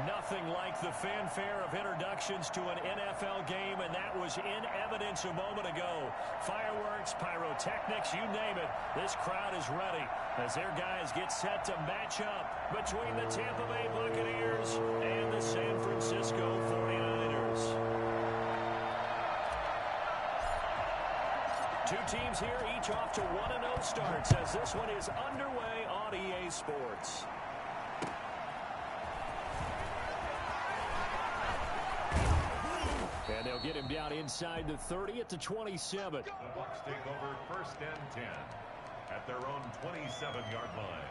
Nothing like the fanfare of introductions to an NFL game, and that was in evidence a moment ago. Fireworks, pyrotechnics, you name it. This crowd is ready as their guys get set to match up between the Tampa Bay Buccaneers and the San Francisco 49ers. Two teams here, each off to 1-0 starts as this one is underway on EA Sports. And they'll get him down inside the 30 at the 27. The Bucs take over 1st and 10 at their own 27-yard line.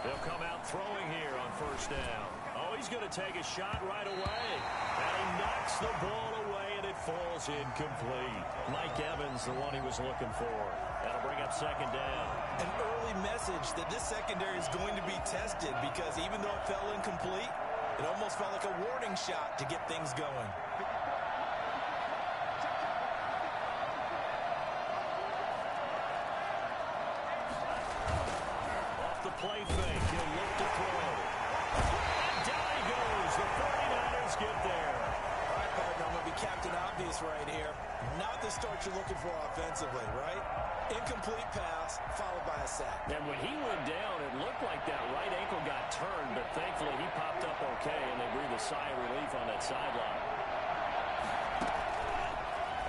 They'll come out throwing here on 1st down. Oh, he's going to take a shot right away. And he knocks the ball away, and it falls incomplete. Mike Evans, the one he was looking for. That'll bring up 2nd down. An early message that this secondary is going to be tested because even though it fell incomplete, it almost felt like a warning shot to get things going. Play fake. He'll look to throw. And down he goes. The 49ers get there. All right, partner, I'm going to be Captain Obvious right here. Not the start you're looking for offensively, right? Incomplete pass followed by a sack. And when he went down, it looked like that right ankle got turned, but thankfully he popped up okay, and they breathed a sigh of relief on that sideline.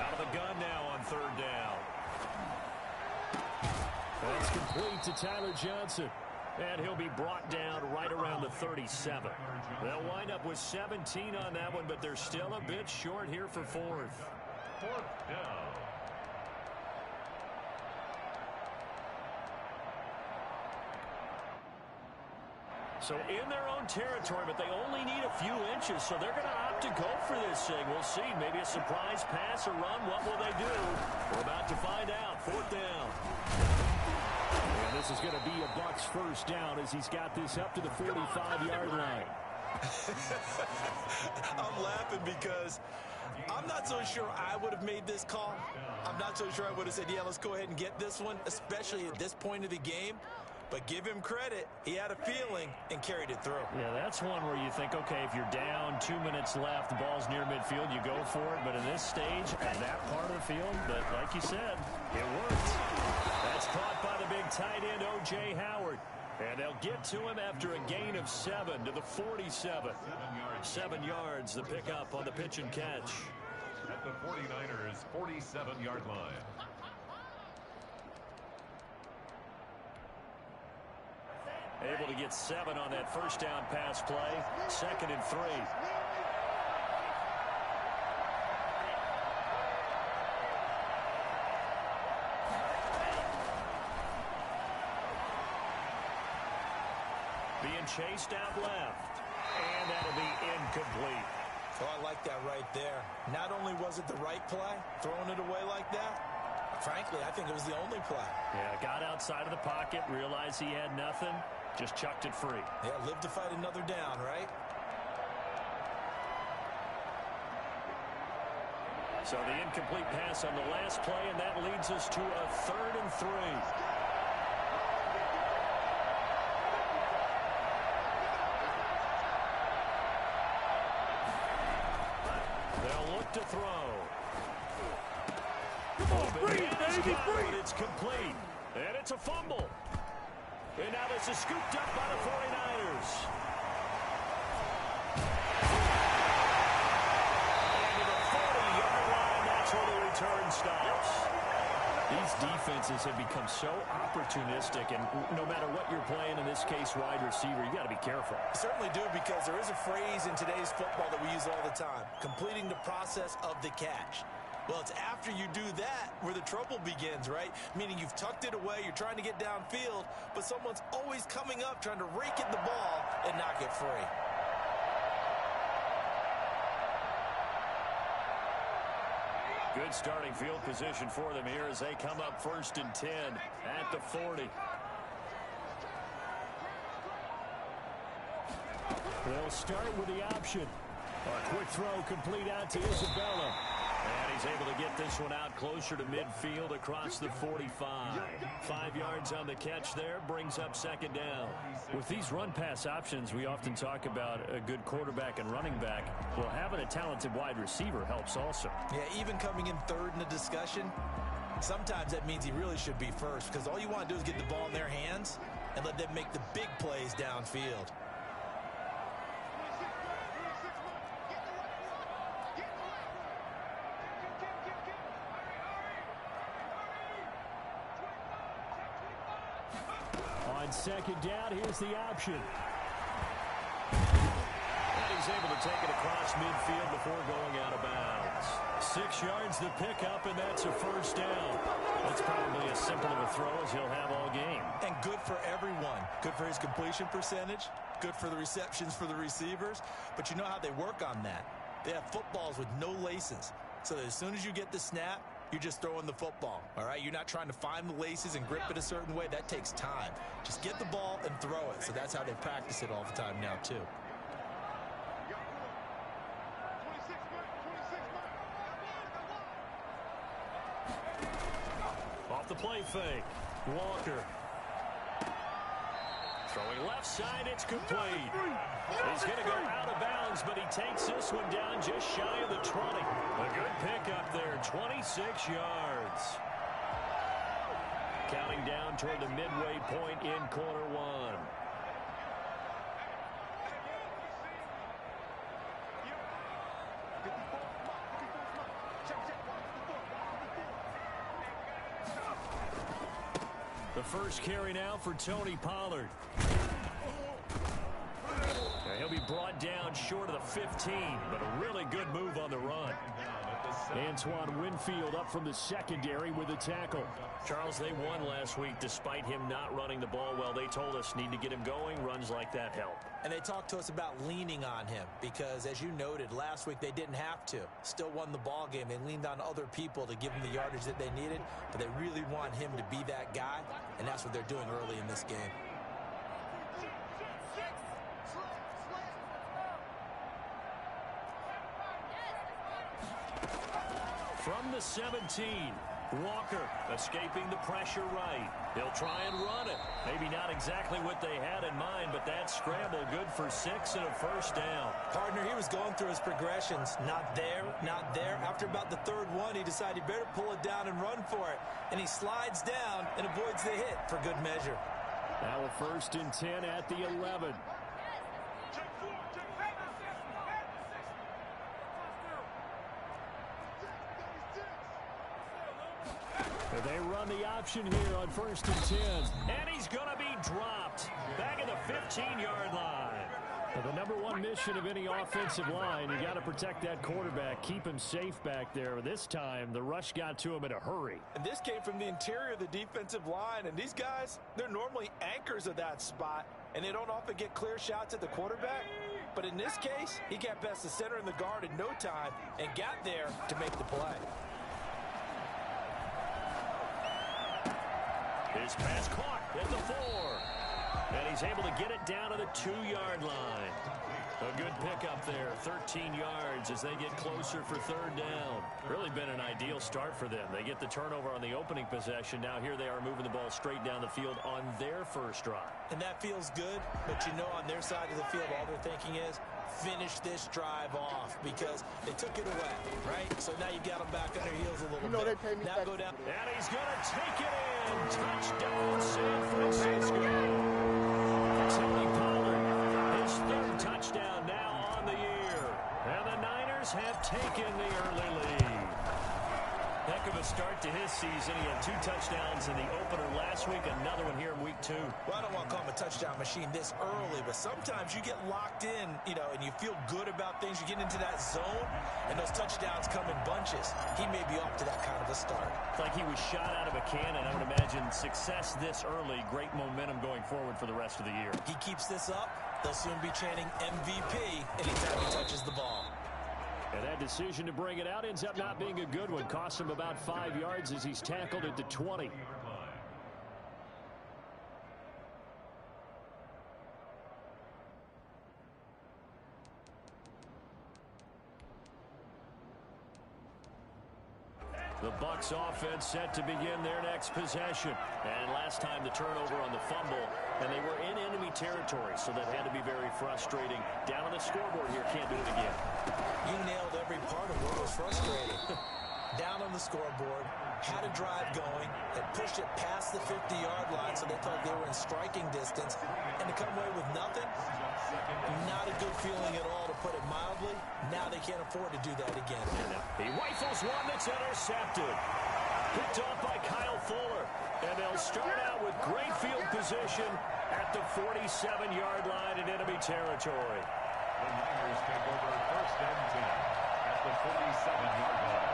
Out of the gun now on 3rd down. That's complete to Tyler Johnson. And he'll be brought down right around the 37. They'll wind up with 17 on that one, but they're still a bit short here for 4th. 4th down. So in their own territory, but they only need a few inches, so they're going to opt to go for this thing. We'll see. Maybe a surprise pass or run. What will they do? We're about to find out. 4th down. And this is going to be a Bucs 1st down as he's got this up to the 45-yard line. I'm laughing because I'm not so sure I would have made this call. I'm not so sure I would have said, yeah, let's go ahead and get this one, especially at this point of the game. But give him credit. He had a feeling and carried it through. Yeah, that's one where you think, okay, if you're down, 2 minutes left, the ball's near midfield, you go for it. But in this stage, at that part of the field, but like you said, it worked. That's caught by the big tight end, O.J. Howard. And they'll get to him after a gain of 7 to the 47. 7 yards, the pickup on the pitch and catch. At the 49ers' 47-yard line. Able to get 7 on that 1st down pass play. 2nd and 3. Being chased out left. And that'll be incomplete. Oh, I like that right there. Not only was it the right play, throwing it away like that, frankly, I think it was the only play. Yeah, got outside of the pocket, realized he had nothing, just chucked it free. Yeah, live to fight another down, right? So the incomplete pass on the last play, and that leads us to a 3rd and 3. To throw. Free, baby, free. It's complete. And it's a fumble. And now this is scooped up by the 49ers. And to the 40-yard line, that's where the return stops. These defenses have become so opportunistic, and no matter what you're playing, in this case, wide receiver, you got to be careful. Certainly do, because there is a phrase in today's football that we use all the time, completing the process of the catch. Well, it's after you do that where the trouble begins, right? Meaning you've tucked it away, you're trying to get downfield, but someone's always coming up trying to rake in the ball, and knock it free. Good starting field position for them here as they come up 1st and 10 at the 40. They'll start with the option. A quick throw complete out to Isabella. And he's able to get this one out closer to midfield across the 45. 5 yards on the catch there, brings up 2nd down. With these run-pass options, we often talk about a good quarterback and running back. Well, having a talented wide receiver helps also. Yeah, even coming in 3rd in the discussion, sometimes that means he really should be first because all you want to do is get the ball in their hands and let them make the big plays downfield. On 2nd down, here's the option. And he's able to take it across midfield before going out of bounds. 6 yards the pickup, and that's a 1st down. That's probably as simple of a throw as he'll have all game. And good for everyone. Good for his completion percentage. Good for the receptions for the receivers. But you know how they work on that. They have footballs with no laces. So that as soon as you get the snap, you're just throwing the football, all right? You're not trying to find the laces and grip it a certain way. That takes time. Just get the ball and throw it. So that's how they practice it all the time now, too. Off the play fake, Walker. Throwing left side, it's complete. He's going to go out of bounds, but he takes this one down just shy of the 20. A good pickup there, 26 yards. Counting down toward the midway point in quarter 1. The first carry now for Tony Pollard. He'll be brought down short of the 15, but a really good move on the run. Antoine Winfield up from the secondary with a tackle. Charles, they won last week despite him not running the ball well. They told us need to get him going. Runs like that help. And they talked to us about leaning on him because, as you noted, last week they didn't have to. Still won the ball game. They leaned on other people to give them the yardage that they needed, but they really want him to be that guy, and that's what they're doing early in this game. From the 17, Walker escaping the pressure right. He'll try and run it. Maybe not exactly what they had in mind, but that scramble good for 6 and a 1st down. Partner, he was going through his progressions. Not there, not there. After about the 3rd one, he decided he better pull it down and run for it. And he slides down and avoids the hit for good measure. Now a 1st and 10 at the 11. They run the option here on 1st and 10. And he's going to be dropped back at the 15-yard line. Now, the number one mission of any offensive line, you got to protect that quarterback, keep him safe back there. This time, the rush got to him in a hurry. And this came from the interior of the defensive line. And these guys, they're normally anchors of that spot. And they don't often get clear shots at the quarterback. But in this case, he got past the center and the guard in no time and got there to make the play. His pass caught at the 4. And he's able to get it down to the 2-yard line. A good pickup there, 13 yards as they get closer for 3rd down. Really been an ideal start for them. They get the turnover on the opening possession. Now here they are moving the ball straight down the field on their first drive. And that feels good, but you know on their side of the field, all they're thinking is, finish this drive off because they took it away, right? So now you got them back on their heels a little bit. They pay me now go down. And he's going to take it in. Touchdown, San Francisco. Tony Pollard, his 3rd touchdown now on the year. And the Niners have taken the early lead. Heck of a start to his season. He had 2 touchdowns in the opener last week, another one here in week 2. Well, I don't want to call him a touchdown machine this early, but sometimes you get locked in, and you feel good about things. You get into that zone, and those touchdowns come in bunches. He may be off to that kind of a start. It's like he was shot out of a cannon. I would imagine success this early, great momentum going forward for the rest of the year. He keeps this up, they'll soon be chanting MVP anytime he touches the ball. And that decision to bring it out ends up not being a good one. Costs him about 5 yards as he's tackled at the 20. The Bucs offense set to begin their next possession. And last time the turnover on the fumble, and they were in enemy territory, so that had to be very frustrating. Down on the scoreboard here, can't do it again. You nailed every part of what was frustrating. Down on the scoreboard, had a drive going, had pushed it past the 50-yard line so they thought they were in striking distance, and to come away with nothing, not a good feeling at all, to put it mildly. Now they can't afford to do that again. He rifles one that's intercepted. Picked off by Kyle Fuller. And they'll start out with great field position at the 47-yard line in enemy territory. The Niners take over first and 10 at the 47-yard line.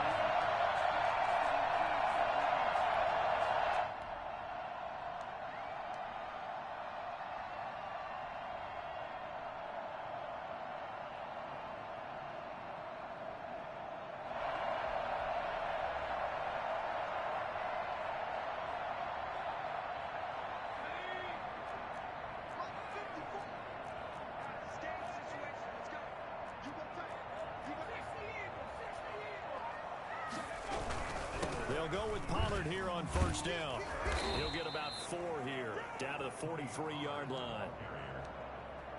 They'll go with Pollard here on first down. He'll get about 4 here, down to the 43-yard line.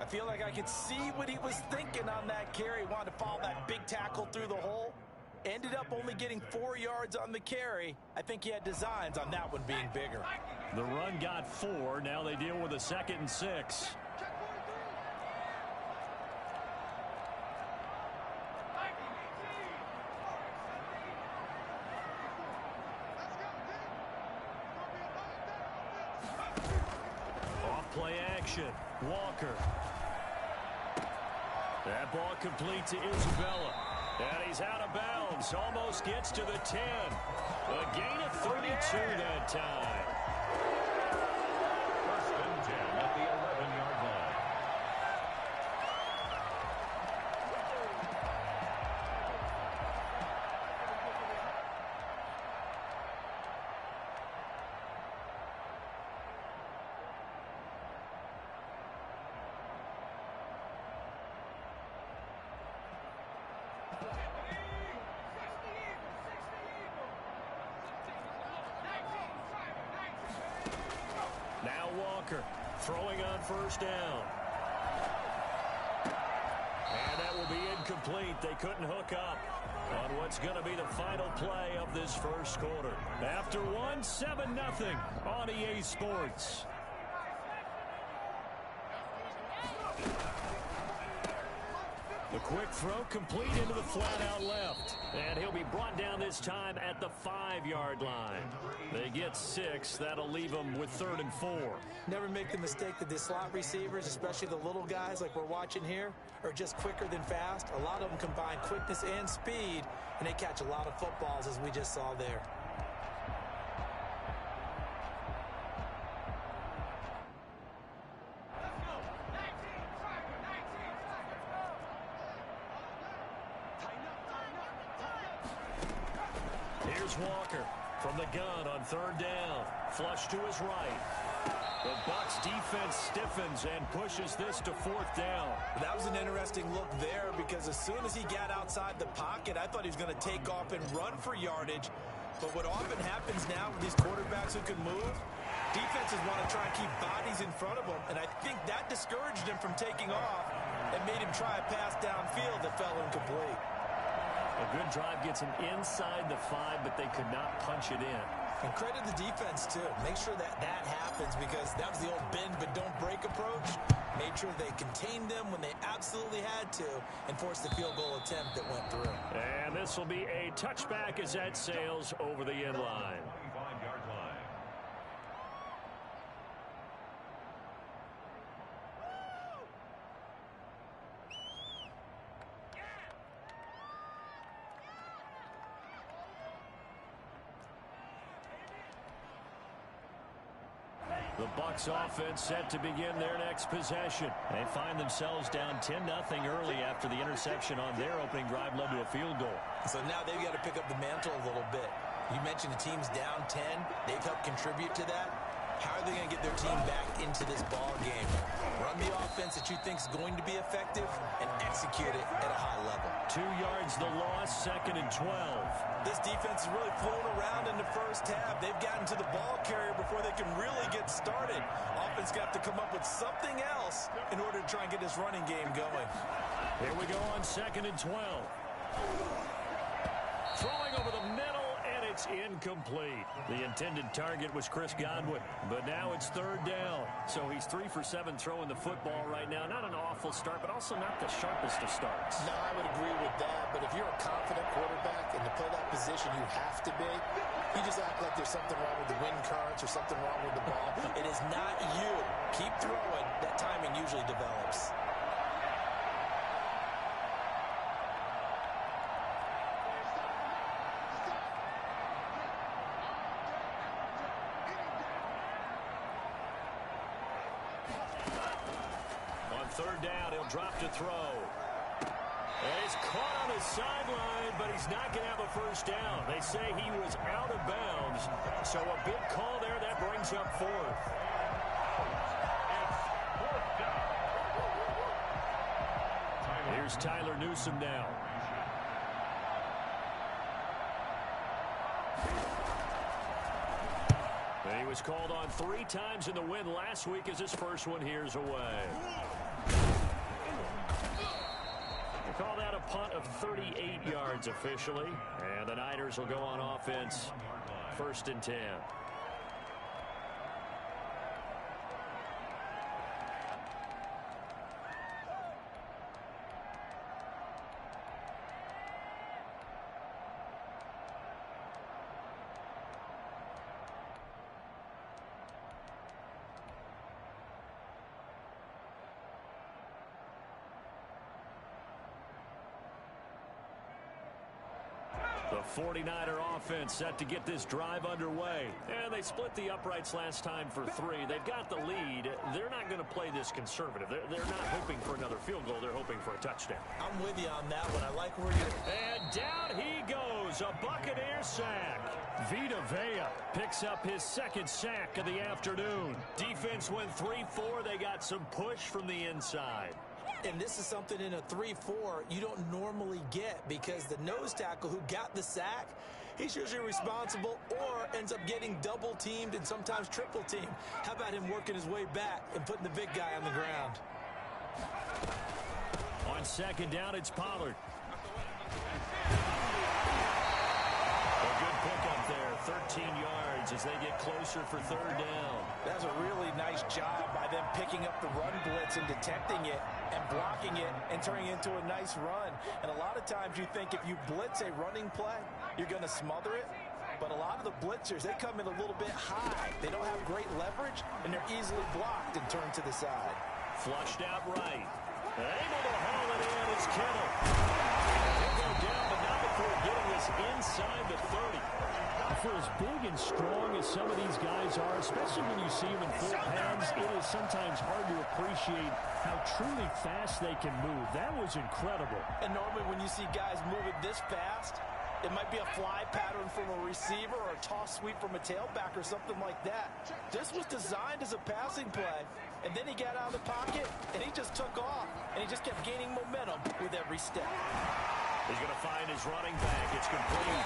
I feel like I could see what he was thinking on that carry. Wanted to follow that big tackle through the hole. Ended up only getting 4 yards on the carry. I think he had designs on that one being bigger. The run got 4. Now they deal with a 2nd and 6. Play action. Walker. That ball complete to Isabella. And he's out of bounds. Almost gets to the 10. A gain of 32 that time. First and 10 at the 11-yard line. Walker throwing on first down. And that will be incomplete. They couldn't hook up on what's going to be the final play of this first quarter. After 7-0 on EA Sports. The quick throw complete into the flat out left. And he'll be brought down this time at the 5-yard line. They get 6. That'll leave them with 3rd and 4. Never make the mistake that the slot receivers, especially the little guys like we're watching here, are just quicker than fast. A lot of them combine quickness and speed, and they catch a lot of footballs, as we just saw there. Here's Walker from the gun on 3rd down. Flush to his right. The Bucs defense stiffens and pushes this to 4th down. That was an interesting look there, because as soon as he got outside the pocket, I thought he was going to take off and run for yardage. But what often happens now with these quarterbacks who can move, defenses want to try and keep bodies in front of them, and I think that discouraged him from taking off and made him try a pass downfield that fell incomplete. A good drive gets them inside the 5, but they could not punch it in. And credit the defense, too. Make sure that happens because that was the old bend but don't break approach. Made sure they contained them when they absolutely had to and forced the field goal attempt that went through. And this will be a touchback as that sails over the end line. 25-yard line. The Bucs offense set to begin their next possession. They find themselves down 10-0 early after the interception on their opening drive led to a field goal. So now they've got to pick up the mantle a little bit. You mentioned the team's down 10. They've helped contribute to that. How are they going to get their team back into this ball game? Run the offense that you think is going to be effective and execute it at a high level. 2 yards the loss, 2nd and 12. This defense is really flown around in the first half. They've gotten to the ball carrier before they can really get started. Offense got to come up with something else in order to try and get this running game going. Here we go on 2nd and 12. Throwing over the middle, and it's incomplete. The intended target was Chris Godwin, but now it's 3rd down. So he's 3 for 7 throwing the football right now. Not an awful start, but also not the sharpest of starts. No, I would agree with that, but if you're a confident quarterback and to play that position you have to be, you just act like there's something wrong with the wind currents or something wrong with the ball. It is not you. Keep throwing. That timing usually develops. On 3rd down, he'll drop to throw. And he's caught on the sideline, but he's not going to have a first down. They say he was out of bounds. So a big call there. That brings up 4th. Here's Tyler Newsome now. He was called on 3 times in the win last week as his first one here's away. They call that a punt of 38 yards officially. And the Niners will go on offense 1st and 10. The 49er offense set to get this drive underway. And they split the uprights last time for 3. They've got the lead. They're not going to play this conservative. They're not hoping for another field goal. They're hoping for a touchdown. I'm with you on that one. I like where you're... And down he goes. A Buccaneer sack. Vita Vea picks up his 2nd sack of the afternoon. Defense went 3-4. They got some push from the inside. And this is something in a 3-4 you don't normally get because the nose tackle who got the sack, he's usually responsible or ends up getting double teamed and sometimes triple teamed. How about him working his way back and putting the big guy on the ground? On 2nd down, it's Pollard. A good pickup there, 13 yards as they get closer for 3rd down. That's a really nice job by them picking up the run blitz and detecting it and blocking it and turning it into a nice run. And a lot of times you think if you blitz a running play, you're going to smother it. But a lot of the blitzers, they come in a little bit high. They don't have great leverage, and they're easily blocked and turned to the side. Flushed out right. Able to haul it in is Kittle. He'll go down, but not before getting this inside the 30. For as big and strong as some of these guys are, especially when you see them in full pads, it is sometimes hard to appreciate how truly fast they can move. That was incredible. And normally when you see guys moving this fast, it might be a fly pattern from a receiver or a toss sweep from a tailback or something like that. This was designed as a passing play, and then he got out of the pocket, and he just took off, and he just kept gaining momentum with every step. He's going to find his running back. It's complete.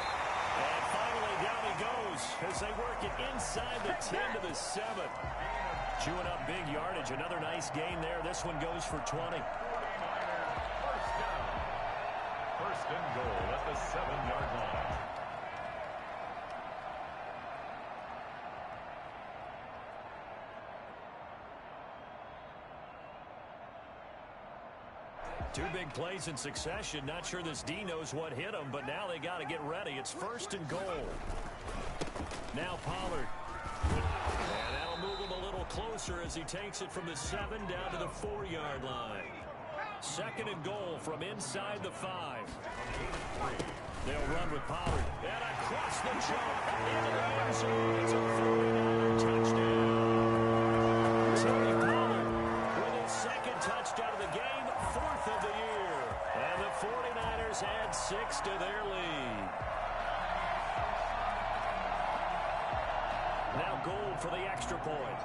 And finally, down he goes as they work it inside the 10 to the 7. Chewing up big yardage. Another nice gain there. This one goes for 20. first and goal at the 7-yard line. Two big plays in succession. Not sure this D knows what hit him, but now they got to get ready. It's first and goal. Now Pollard. And that'll move him a little closer as he takes it from the 7 down to the 4-yard line. Second and goal from inside the 5. They'll run with Pollard. And across the jump into the end zone. It's a 49er touchdown. Tony Pollard with his second touchdown of the game. 4th of the year. And the 49ers add 6 to their lead. Now Gould for the extra point.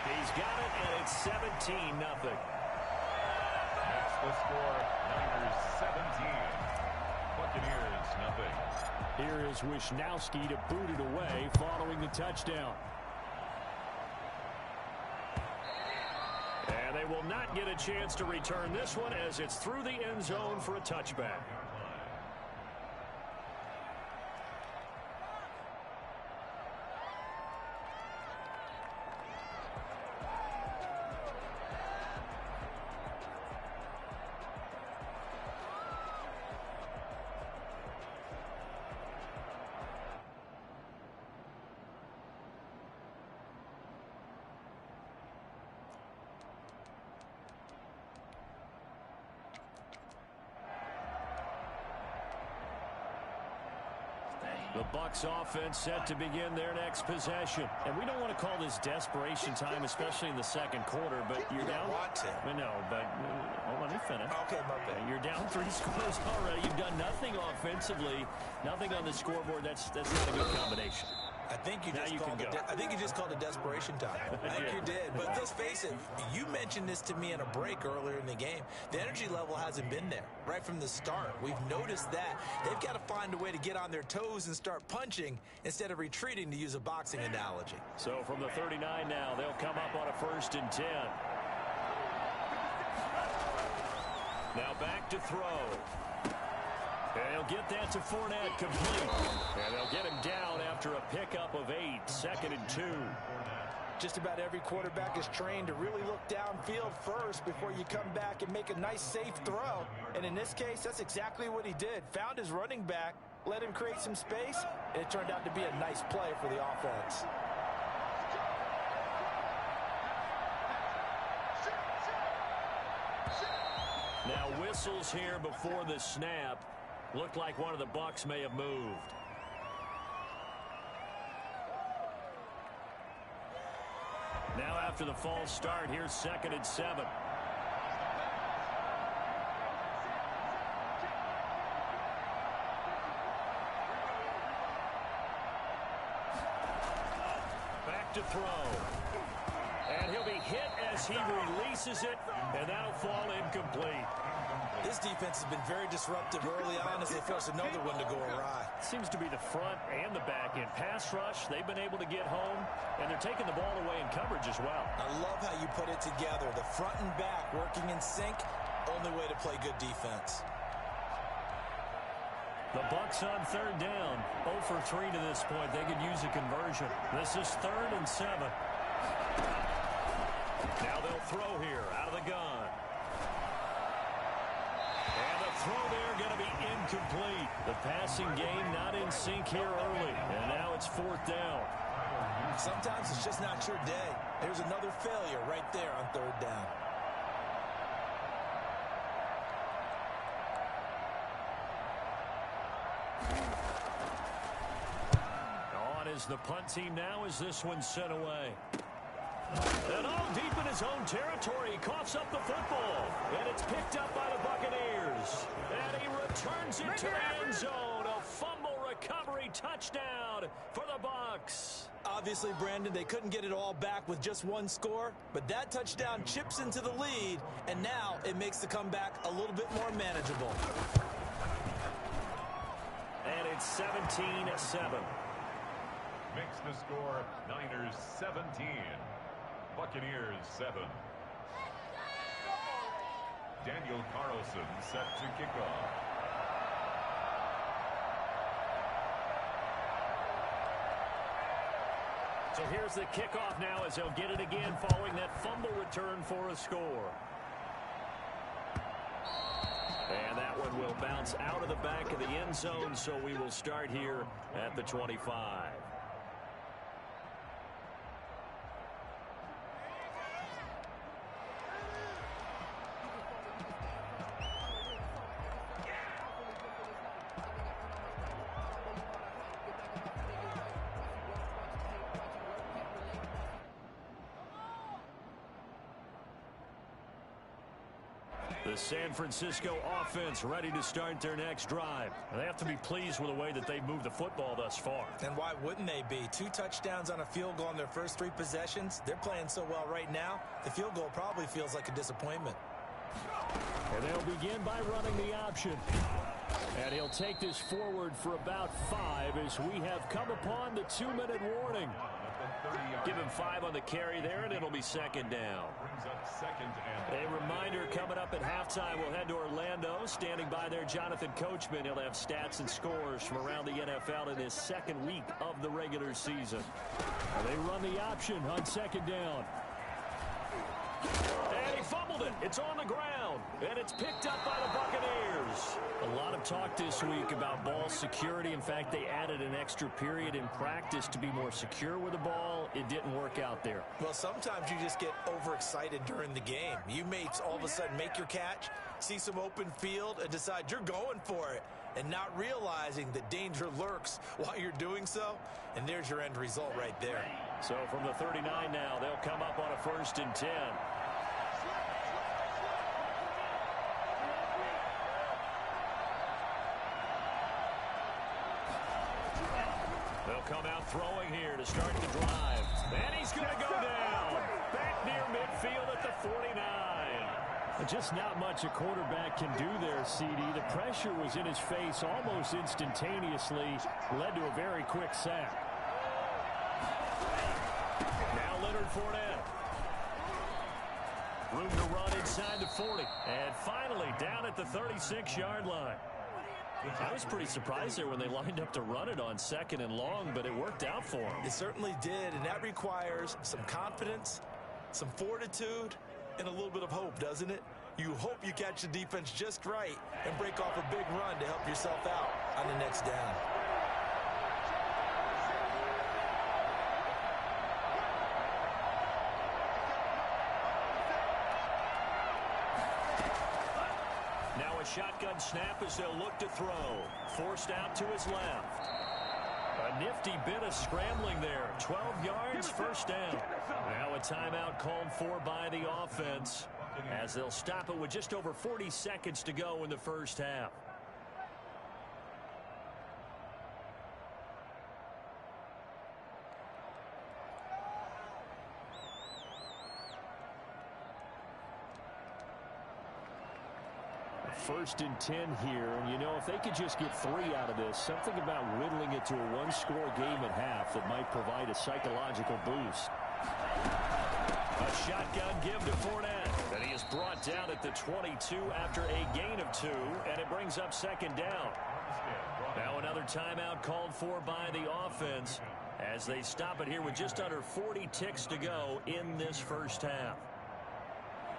He's got it, and it's 17-0. That's the score. Niners 17. Buccaneers nothing. Here is Wisnowski to boot it away following the touchdown. And they will not get a chance to return this one as it's through the end zone for a touchback. The Bucs offense set to begin their next possession. And we don't want to call this desperation time, especially in the second quarter, but you're down. I know, but hold on, let me finish. Okay, my bad. You're down 3 scores already. You've done nothing offensively, nothing on the scoreboard. That's not a good combination. I think you just called it desperation time. I think you did. But let's face it, you mentioned this to me in a break earlier in the game. The energy level hasn't been there right from the start. We've noticed that. They've got to find a way to get on their toes and start punching instead of retreating, to use a boxing analogy. So from the 39 now, they'll come up on a 1st and 10. Now back to throw. And he'll get that to Fournette complete. And they'll get him down after a pickup of 8. 2nd and 2. Just about every quarterback is trained to really look downfield first before you come back and make a nice, safe throw. And in this case, that's exactly what he did. Found his running back, let him create some space, and it turned out to be a nice play for the offense. Now whistles here before the snap. Looked like one of the Bucs may have moved. Now after the false start, here's 2nd and 7. Back to throw. And he'll be hit as he releases it, and that'll fall incomplete. This defense has been very disruptive early on as they force another one to go awry. Seems to be the front and the back end. Pass rush, they've been able to get home, and they're taking the ball away in coverage as well. I love how you put it together. The front and back working in sync, only way to play good defense. The Bucs on 3rd down. 0 for 3 to this point. They could use a conversion. This is 3rd and 7. Now they'll throw here out of the gun. And the throw there going to be incomplete. The passing game not in sync here early. And now it's 4th down. Sometimes it's just not your day. There's another failure right there on 3rd down. On is the punt team now as this one's sent away. And all deep in his own territory, he coughs up the football. And it's picked up by the Buccaneers. And he returns it to the end zone. A fumble recovery touchdown for the Bucs. Obviously, Brandon, they couldn't get it all back with just one score, but that touchdown chips into the lead, and now it makes the comeback a little bit more manageable. And it's 17-7. Makes the score Niners 17. Buccaneers 7. Daniel Carlson set to kick off. So here's the kickoff now as they'll get it again following that fumble return for a score. And that one will bounce out of the back of the end zone, so we will start here at the 25. The San Francisco offense ready to start their next drive. They have to be pleased with the way that they've moved the football thus far. And why wouldn't they be? 2 touchdowns on a field goal in their first 3 possessions. They're playing so well right now, the field goal probably feels like a disappointment. And they'll begin by running the option. And he'll take this forward for about 5 as we have come upon the 2-minute warning. Give him 5 on the carry there, and it'll be second down. A reminder coming up at halftime, we'll head to Orlando. Standing by there, Jonathan Coachman. He'll have stats and scores from around the NFL in his second week of the regular season. And they run the option on second down. And he fumbled it. It's on the ground. And it's picked up by the Buccaneers. A lot of talk this week about ball security. In fact, they added an extra period in practice to be more secure with the ball. It didn't work out there. Well, sometimes you just get overexcited during the game. You may all of a sudden make your catch, see some open field, and decide you're going for it, and not realizing that danger lurks while you're doing so. And there's your end result right there. So from the 39 now, they'll come up on a 1st and 10. They'll come out throwing here to start the drive. And he's going to go down. Back near midfield at the 49. Just not much a quarterback can do there, CD. The pressure was in his face almost instantaneously. Led to a very quick sack. Now Leonard Fournette. Room to run inside the 40. And finally down at the 36-yard line. I was pretty surprised there when they lined up to run it on 2nd and long, but it worked out for them. It certainly did, and that requires some confidence, some fortitude, and a little bit of hope, doesn't it? You hope you catch the defense just right and break off a big run to help yourself out on the next down. Now a shotgun snap as they'll look to throw. Forced out to his left. A nifty bit of scrambling there. 12 yards, 1st down. Now a timeout called for by the offense as they'll stop it with just over 40 seconds to go in the first half. First and 10 here, and you know, if they could just get 3 out of this, something about whittling it to a 1-score game at half that might provide a psychological boost. A shotgun give to Fournette, and he is brought down at the 22 after a gain of 2, and it brings up 2nd down. Now another timeout called for by the offense as they stop it here with just under 40 ticks to go in this first half.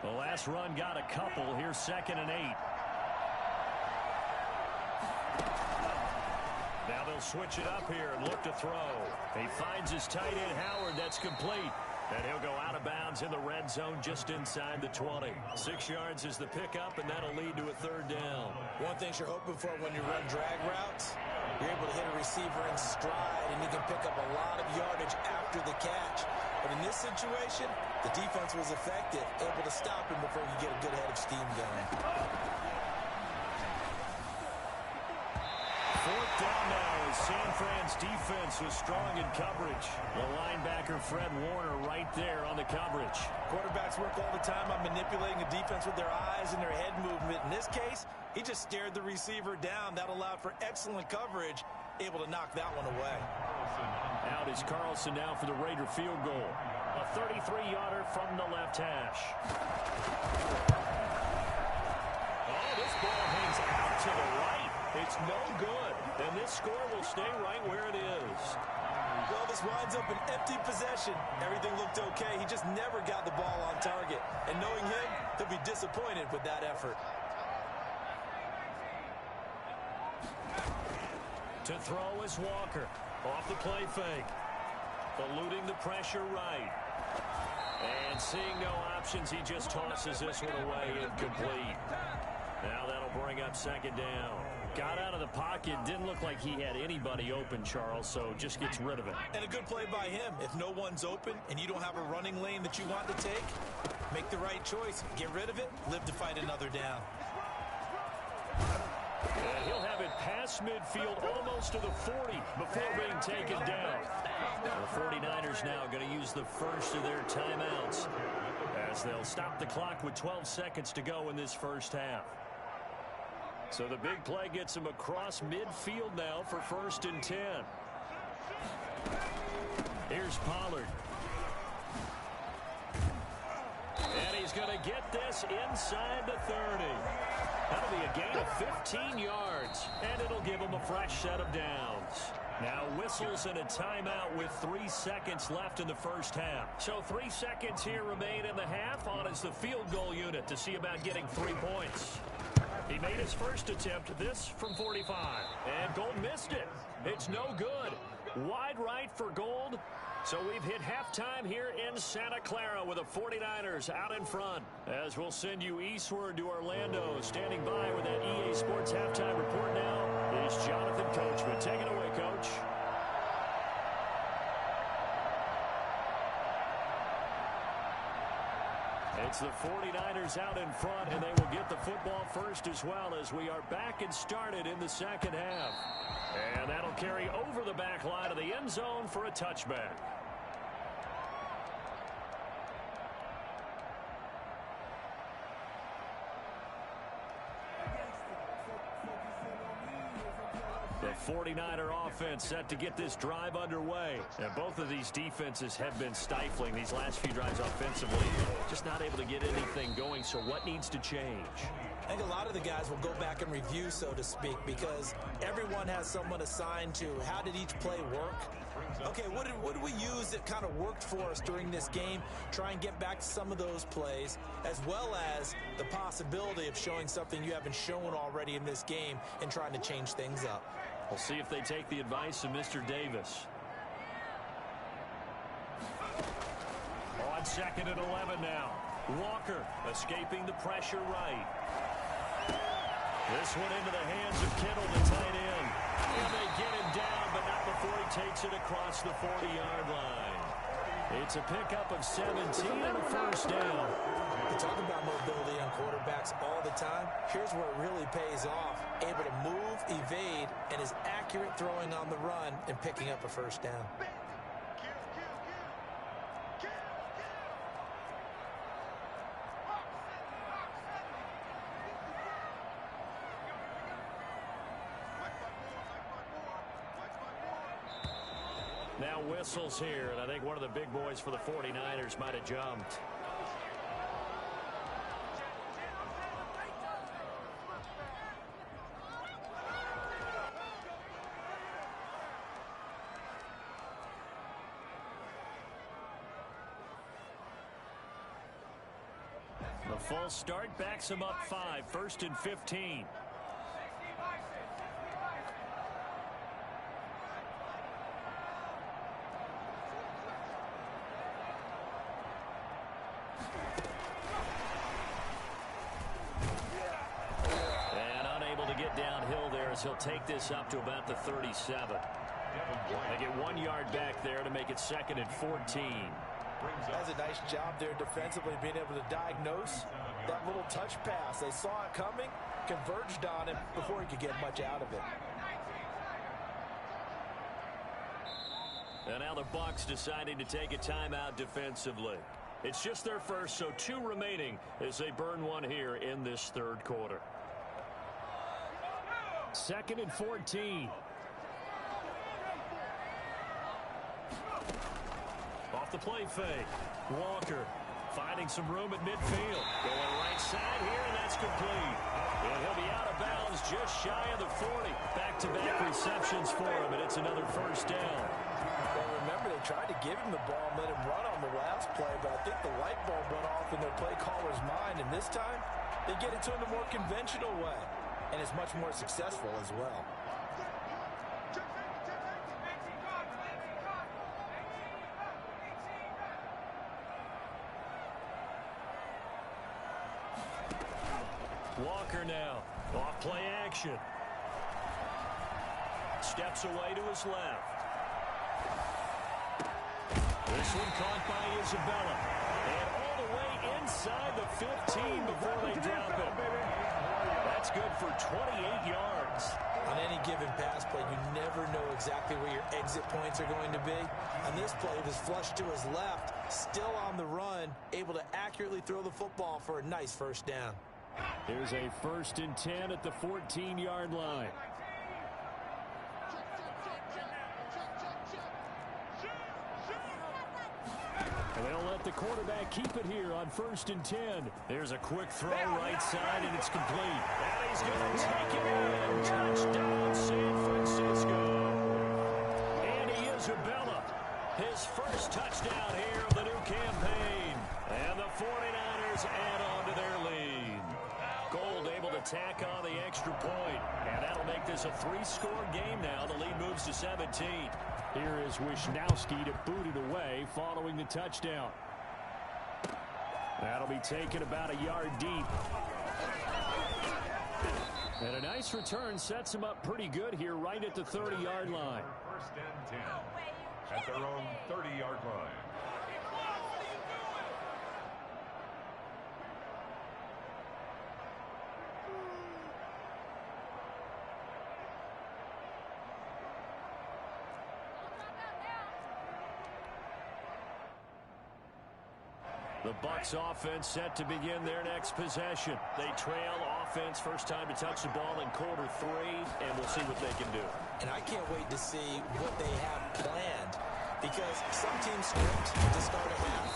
The last run got a couple. Here's 2nd and 8. Now they'll switch it up here and look to throw. He finds his tight end, Howard. That's complete. And he'll go out of bounds in the red zone just inside the 20. 6 yards is the pickup, and that'll lead to a 3rd down. One thing you're hoping for when you run drag routes, you're able to hit a receiver in stride, and you can pick up a lot of yardage after the catch. But in this situation, the defense was effective, able to stop him before you get a good head of steam going. 4th down now as San Fran's defense was strong in coverage. The linebacker Fred Warner right there on the coverage. Quarterbacks work all the time on manipulating a defense with their eyes and their head movement. In this case, he just stared the receiver down. That allowed for excellent coverage, able to knock that one away. Out is Carlson now for the Raider field goal. A 33-yarder from the left hash. Oh, this ball hangs out to the right. It's no good. And this score will stay right where it is. Well, this winds up an empty possession. Everything looked okay. He just never got the ball on target. And knowing him, he'll be disappointed with that effort. To throw is Walker. Off the play fake. Eluding the pressure right. And seeing no options, he just tosses this one away incomplete. Now that'll bring up second down. Got out of the pocket. Didn't look like he had anybody open, Charles, so just gets rid of it. And a good play by him. If no one's open and you don't have a running lane that you want to take, make the right choice. Get rid of it. Live to fight another down. And he'll have it past midfield almost to the 40 before being taken down. The 49ers now going to use the first of their timeouts as they'll stop the clock with 12 seconds to go in this first half. So the big play gets him across midfield now for 1st and 10. Here's Pollard. And he's going to get this inside the 30. That'll be a gain of 15 yards, and it'll give him a fresh set of downs. Now whistles and a timeout with 3 seconds left in the first half. So 3 seconds here remain in the half. On is the field goal unit to see about getting 3 points. He made his first attempt, this from 45. And Gold missed it. It's no good. Wide right for Gold. So we've hit halftime here in Santa Clara with the 49ers out in front. As we'll send you eastward to Orlando. Standing by with that EA Sports halftime report now is Jonathan Coachman. Take it away, Coach. It's the 49ers out in front, and they will get the football first as well as we are back and started in the second half. And that'll carry over the back line of the end zone for a touchback. The 49er offense set to get this drive underway. And both of these defenses have been stifling these last few drives offensively. Just not able to get anything going, so what needs to change? I think a lot of the guys will go back and review, so to speak, because everyone has someone assigned to how did each play work. Okay, what did we use that kind of worked for us during this game? Try and get back to some of those plays, as well as the possibility of showing something you haven't shown already in this game and trying to change things up. We'll see if they take the advice of Mr. Davis. On 2nd and 11 now. Walker escaping the pressure right. This one into the hands of Kittle, the tight end. And they get him down, but not before he takes it across the 40-yard line. It's a pickup of 17 and a first down. We talk about mobility on quarterbacks all the time. Here's where it really pays off. Able to move, evade, and is accurate throwing on the run and picking up a first down. Now whistles here, and I think one of the big boys for the 49ers might have jumped. The false start backs him up 5, 1st and 15. Downhill there as he'll take this up to about the 37. They get 1 yard back there to make it 2nd and 14. That's a nice job there defensively, being able to diagnose that little touch pass. They saw it coming, converged on it before he could get much out of it. And now the Bucs deciding to take a timeout defensively. It's just their first, so 2 remaining as they burn one here in this 3rd quarter. 2nd and 14. Off the play fake. Walker finding some room at midfield. Going right side here, and that's complete. And he'll be out of bounds just shy of the 40. Back-to-back receptions for him, and it's another first down. Well, remember, they tried to give him the ball and let him run on the last play, but I think the light bulb went off in their play caller's mind, and this time they get it to him the more conventional way, and it's much more successful as well. Walker now, off play action. Steps away to his left. This one caught by Isabella. And all the way inside the 15 before they drop it. That's good for 28 yards. On any given pass play, you never know exactly where your exit points are going to be. On this play, he was flushed to his left, still on the run, able to accurately throw the football for a nice first down. Here's a 1st and 10 at the 14-yard line. And they'll let the quarterback keep it here on 1st and 10. There's a quick throw right side, and it's complete. And he's going to take it in. Touchdown, San Francisco. Andy Isabella, his first touchdown here of the new campaign. And the 49ers add on to their lead. Gold able to tack on the extra point. And that'll make this a 3-score game now. The lead moves to 17. Here is Wisnowski to boot it away following the touchdown. That'll be taken about a yard deep. And a nice return sets him up pretty good here right at the 30-yard line. 1st and 10 at their own 30-yard line. The Bucs offense set to begin their next possession. They trail offense, first time to touch the ball in quarter 3, and we'll see what they can do. And I can't wait to see what they have planned, because some teams script to start a half.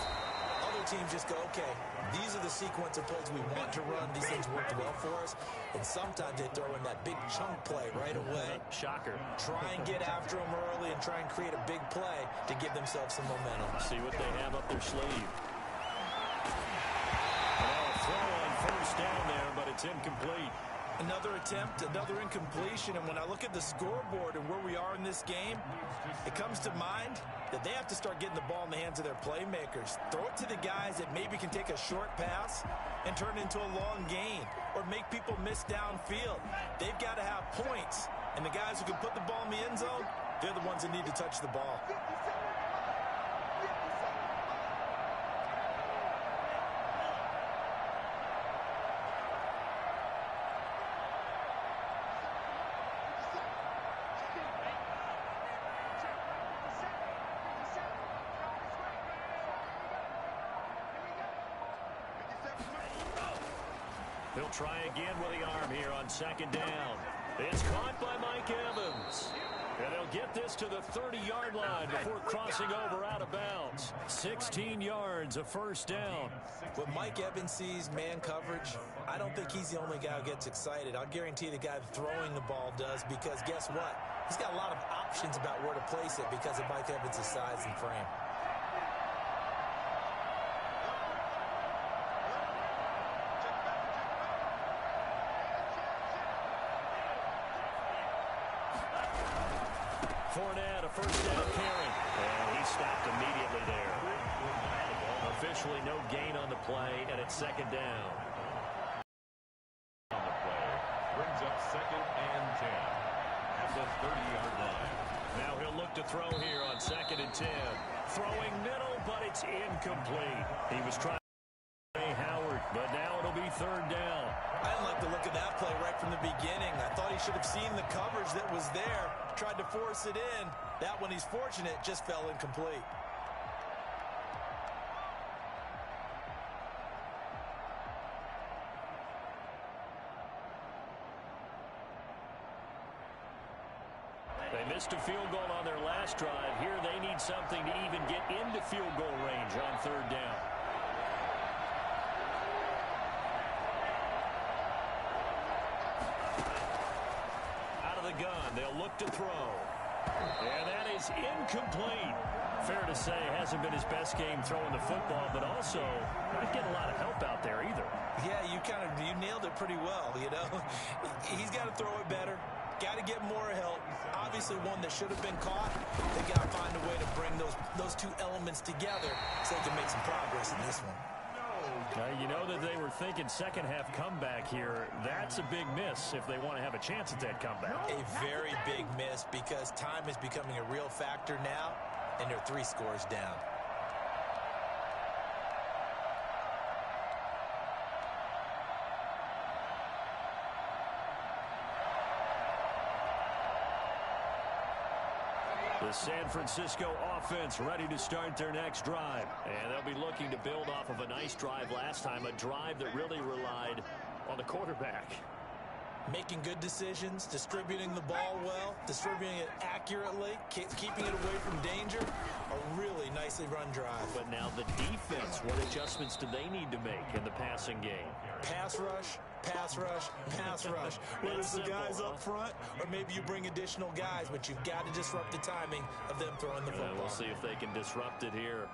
Other teams just go, okay, these are the sequence of plays we want to run. These things worked well for us. And sometimes they throw in that big chunk play right away. Shocker. Try and get after them early and try and create a big play to give themselves some momentum. See what they have up their sleeve. Throw on first down there, but it's incomplete. Another attempt, another incompletion, and when I look at the scoreboard and where we are in this game, it comes to mind that they have to start getting the ball in the hands of their playmakers. Throw it to the guys that maybe can take a short pass and turn it into a long gain or make people miss downfield. They've got to have points, and the guys who can put the ball in the end zone, they're the ones that need to touch the ball. They'll try again with the arm here on 2nd down. It's caught by Mike Evans. And they'll get this to the 30-yard line before crossing over out of bounds. 16 yards, a first down. When Mike Evans sees man coverage, I don't think he's the only guy who gets excited. I'll guarantee the guy throwing the ball does, because guess what? He's got a lot of options about where to place it because of Mike Evans' size and frame. Fournette, a first down carry. And he stopped immediately there. Officially no gain on the play, and it's 2nd down. On the play brings up 2nd and 10 at the 30-yard line. Now he'll look to throw here on 2nd and 10. Throwing middle, but it's incomplete. He was trying to play Howard, but now it'll be 3rd down. I didn't like the look of that play right from the beginning. I thought he should have seen the coverage that was there, tried to force it in. That one, he's fortunate, just fell incomplete. They missed a field goal on their last drive. Here they need something to even get into field goal range on 3rd down. They'll look to throw. And that is incomplete. Fair to say, hasn't been his best game throwing the football, but also not getting a lot of help out there either. Yeah, you nailed it pretty well, you know. He's got to throw it better. Got to get more help. Obviously one that should have been caught. They got to find a way to bring those two elements together so they can make some progress in this one. You know that they were thinking second half comeback here. That's a big miss if they want to have a chance at that comeback. A very big miss because time is becoming a real factor now, and they're 3 scores down. The San Francisco offense ready to start their next drive. And they'll be looking to build off of a nice drive last time, a drive that really relied on the quarterback. Making good decisions, distributing the ball well, distributing it accurately, keeping it away from danger. A really nicely run drive. But now the defense, what adjustments do they need to make in the passing game? Pass rush, pass rush, pass rush. Whether it's the guys up front or maybe you bring additional guys, but you've got to disrupt the timing of them throwing the football. We'll see if they can disrupt it here.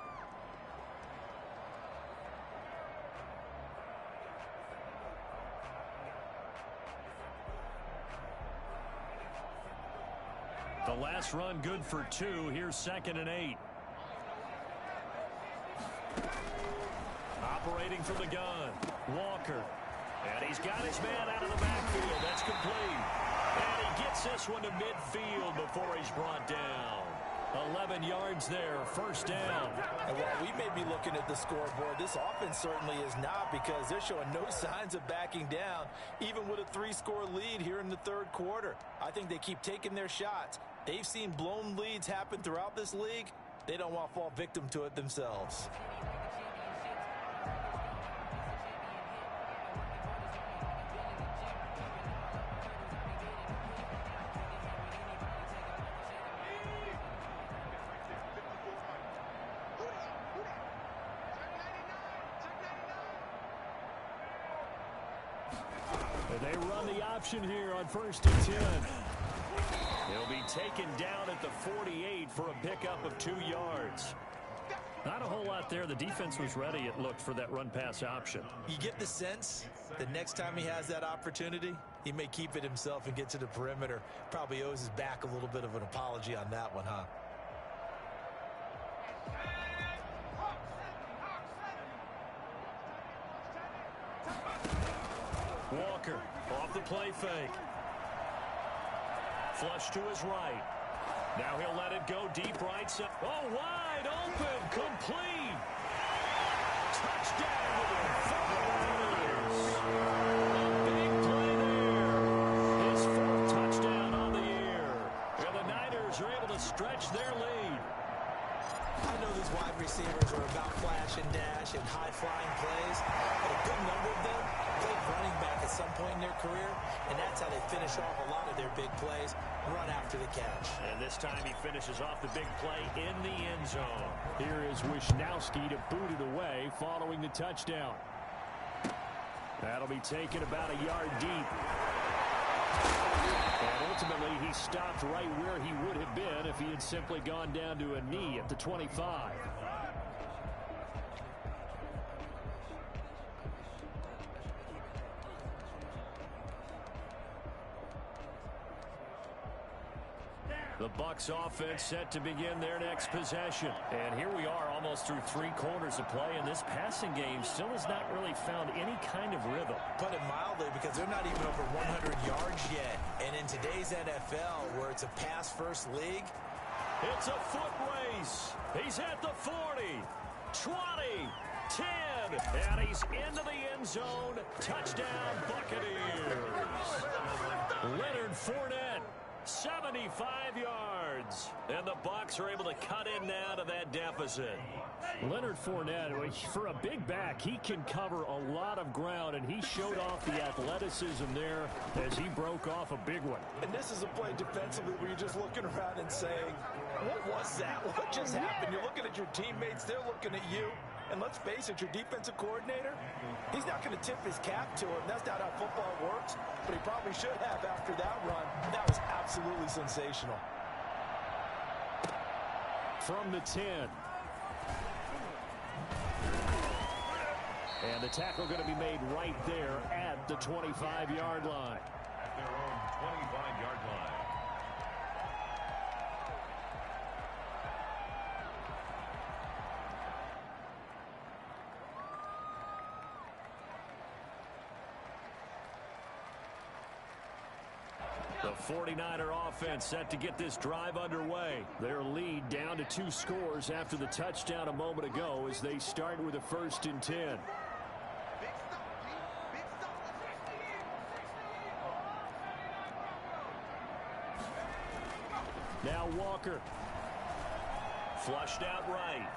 The last run good for 2. Here's 2nd and 8. Operating from the gun. Walker. And he's got his man out of the backfield. That's complete. And he gets this one to midfield before he's brought down. 11 yards there. First down. And while we may be looking at the scoreboard, this offense certainly is not, because they're showing no signs of backing down, even with a 3-score lead here in the 3rd quarter. I think they keep taking their shots. They've seen blown leads happen throughout this league. They don't want to fall victim to it themselves. They run the option here on 1st and 10. He'll be taken down at the 48 for a pickup of 2 yards. Not a whole lot there. The defense was ready, it looked, for that run-pass option. You get the sense that next time he has that opportunity, he may keep it himself and get to the perimeter. Probably owes his back a little bit of an apology on that one, huh? Walker off the play fake. Flush to his right. Now he'll let it go deep right side. Oh, wide open. Complete. Touchdown to the Big play there. His 4th touchdown on the year. And the Niners are able to stretch their lead. I know these wide receivers are about flash and dash and high-flying plays, but a good number of them played running back at some point in their career, and that's how they finish off a lot of their big plays, run after the catch. And this time he finishes off the big play in the end zone. Here is Wisnowski to boot it away following the touchdown. That'll be taken about a yard deep. And ultimately he stopped right where he would have been if he had simply gone down to a knee at the 25. The Bucs offense set to begin their next possession. And here we are almost through 3 quarters of play, and this passing game still has not really found any kind of rhythm. Put it mildly, because they're not even over 100 yards yet. And in today's NFL, where it's a pass-first league, it's a foot race. He's at the 40, 20, 10, and he's into the end zone. Touchdown, Buccaneers. Leonard Fournette, 75 yards. And the Bucs are able to cut in now to that deficit. Leonard Fournette, for a big back, he can cover a lot of ground, and he showed off the athleticism there as he broke off a big one. And this is a play defensively where you're just looking around and saying, what was that? What just happened? You're looking at your teammates. They're looking at you. And let's face it, your defensive coordinator, he's not going to tip his cap to him. That's not how football works, but he probably should have after that run. That was absolutely sensational. From the 10. And the tackle going to be made right there at the 25-yard line. At their own 25-yard line. The 49er offense set to get this drive underway. Their lead down to 2 scores after the touchdown a moment ago as they start with a 1st and 10. Now Walker. Flushed out right.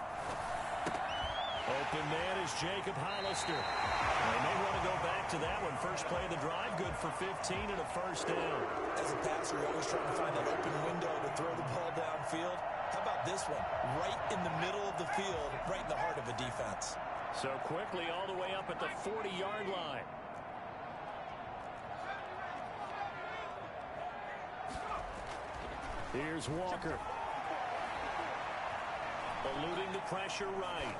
Open man is Jacob Hollister. They may want to go back to that one. First play of the drive, good for 15 and a 1st down. As a passer, you're always trying to find that open window to throw the ball downfield. How about this one? Right in the middle of the field, right in the heart of a defense. So quickly all the way up at the 40-yard line. Here's Walker. Eluding the pressure right.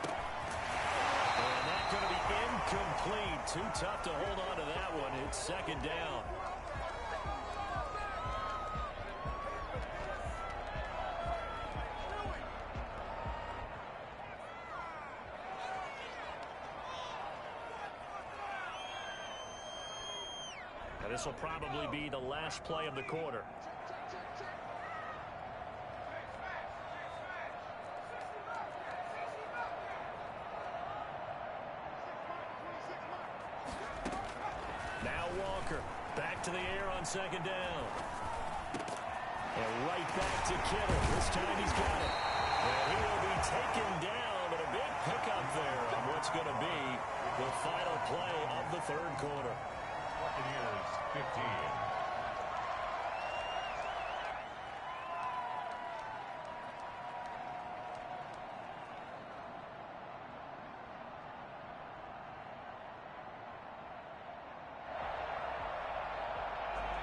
And that's going to be incomplete. Too tough to hold on to that one. It's 2nd down. Now this will probably be the last play of the quarter. Back to the air on 2nd down. And right back to Kittle. This time he's got it. And he will be taken down, but a big pickup there on what's going to be the final play of the 3rd quarter. Buccaneers 15.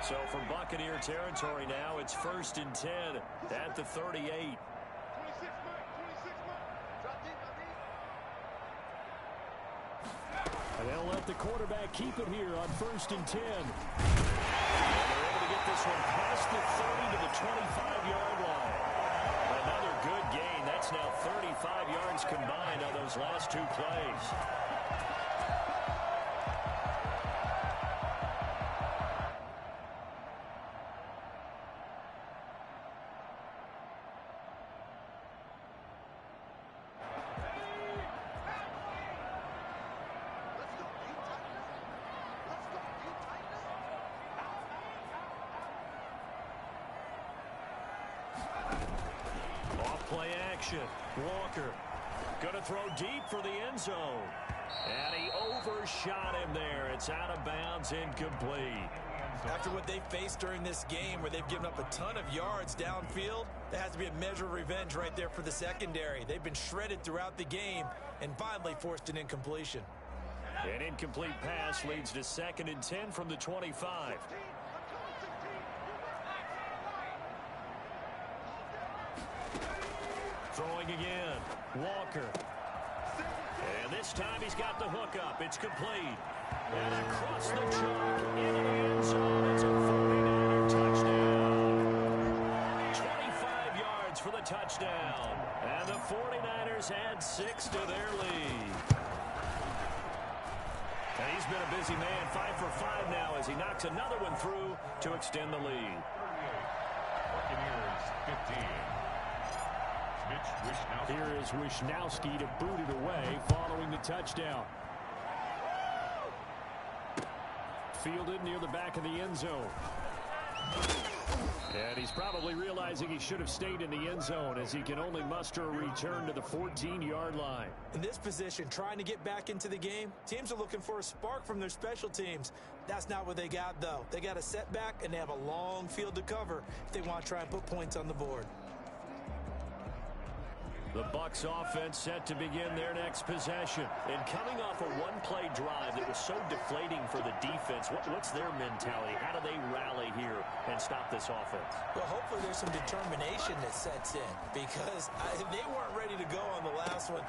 So for Buccaneer territory now, it's 1st and 10 at the 38. And they'll let the quarterback keep it here on 1st and 10. And they're able to get this one past the 30 to the 25-yard line. Another good gain. That's now 35 yards combined on those last 2 plays. Play action. Walker going to throw deep for the end zone. And he overshot him there. It's out of bounds, incomplete. After what they faced during this game where they've given up a ton of yards downfield, there has to be a measure of revenge right there for the secondary. They've been shredded throughout the game and finally forced an incompletion. An incomplete pass leads to 2nd and 10 from the 25. Throwing again. Walker. And this time he's got the hook up. It's complete. And across the chalk into the end zone. It's a 49er touchdown. 25 yards for the touchdown. And the 49ers add 6 to their lead. And he's been a busy man. 5 for 5 now as he knocks another one through to extend the lead. Buccaneers 15. Here is Wishnowski to boot it away following the touchdown. Fielded near the back of the end zone. And he's probably realizing he should have stayed in the end zone as he can only muster a return to the 14-yard line. In this position, trying to get back into the game, teams are looking for a spark from their special teams. That's not what they got, though. They got a setback, and they have a long field to cover if they want to try and put points on the board. The Bucs offense set to begin their next possession. And coming off a one-play drive that was so deflating for the defense, what's their mentality? How do they rally here and stop this offense? Well, hopefully there's some determination that sets in because they weren't ready to go on the last one.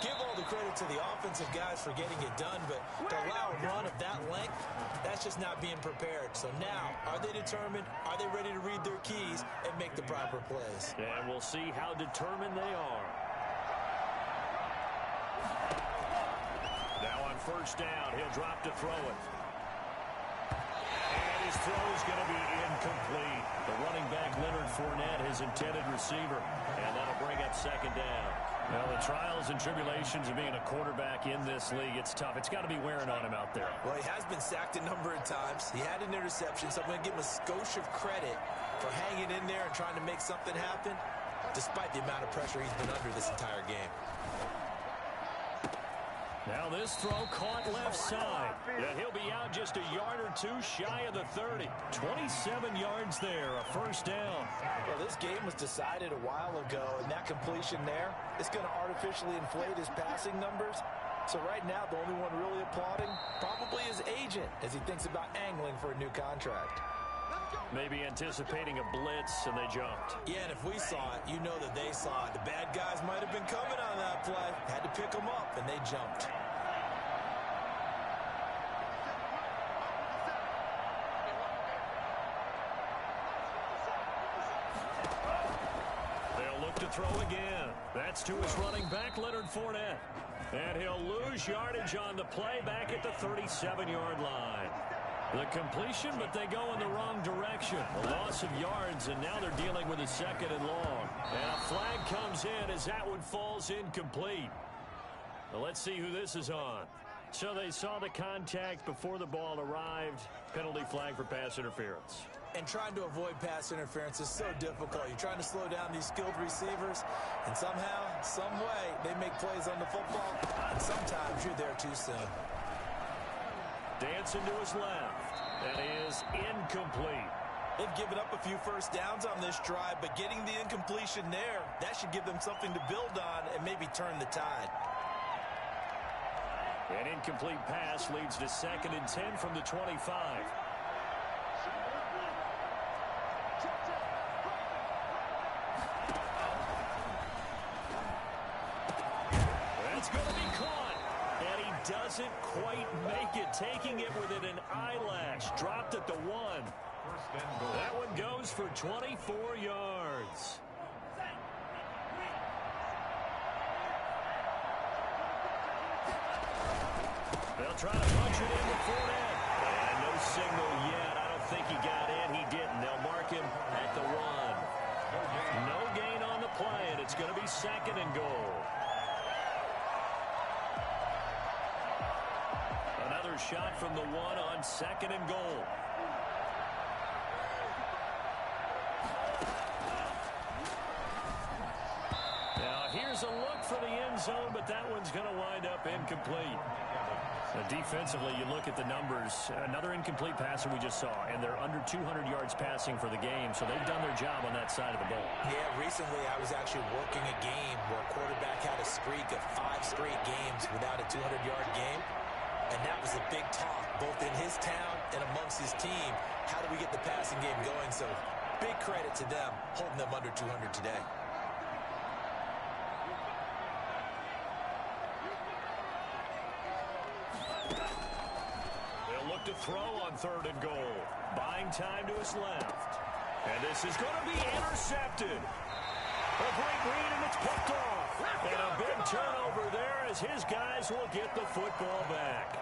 Give all the credit to the offensive guys for getting it done, but to allow a run of that length, that's just not being prepared. So now, are they determined? Are they ready to read their keys and make the proper plays? And we'll see how determined they are. Now on first down, he'll drop to throw it. And his throw is going to be incomplete. The running back, Leonard Fournette, his intended receiver. And that'll bring up second down. Well, the trials and tribulations of being a quarterback in this league, it's tough. It's got to be wearing on him out there. Well, he has been sacked a number of times. He had an interception, so I'm going to give him a skosh of credit for hanging in there and trying to make something happen, despite the amount of pressure he's been under this entire game. Now this throw caught left side. And he'll be out just a yard or two shy of the 30. 27 yards there, a first down. Well, this game was decided a while ago, and that completion there is going to artificially inflate his passing numbers. So right now, the only one really applauding probably his agent as he thinks about angling for a new contract. Maybe anticipating a blitz, and they jumped. Yeah, and if we saw it, you know that they saw it. The bad guys might have been coming on that play. Had to pick them up, and they jumped. They'll look to throw again. That's to his running back, Leonard Fournette. And he'll lose yardage on the play back at the 37-yard line. The completion, but they go in the wrong direction. A loss of yards, and now they're dealing with a second and long. And a flag comes in as that one falls incomplete. Well, let's see who this is on. So they saw the contact before the ball arrived. Penalty flag for pass interference. And trying to avoid pass interference is so difficult. You're trying to slow down these skilled receivers, and somehow, some way, they make plays on the football, and sometimes you're there too soon. Dancing to his left. That is incomplete. They've given up a few first downs on this drive, but getting the incompletion there, that should give them something to build on and maybe turn the tide. An incomplete pass leads to 2nd and 10 from the 25. That's going to be caught. And he doesn't quite make it, taking it within an eyelash. Dropped at the 1. That one goes for 24 yards. They'll try to punch it in with Fournette. And no signal yet. I don't think he got in. He didn't. They'll mark him at the 1. No gain on the play, and it's going to be 2nd and goal. Another shot from the 1 on 2nd and goal. Now here's a look for the end zone, but that one's going to wind up incomplete. Defensively, you look at the numbers. Another incomplete passer we just saw, and they're under 200 yards passing for the game, so they've done their job on that side of the ball. Yeah, recently I was actually working a game where a quarterback had a streak of 5 straight games without a 200-yard game, and that was a big talk, both in his town and amongst his team. How do we get the passing game going? So big credit to them, holding them under 200 today. To throw on 3rd and goal. Buying time to his left. And this is going to be intercepted. A great read, and it's picked off. And a big turnover there as his guys will get the football back.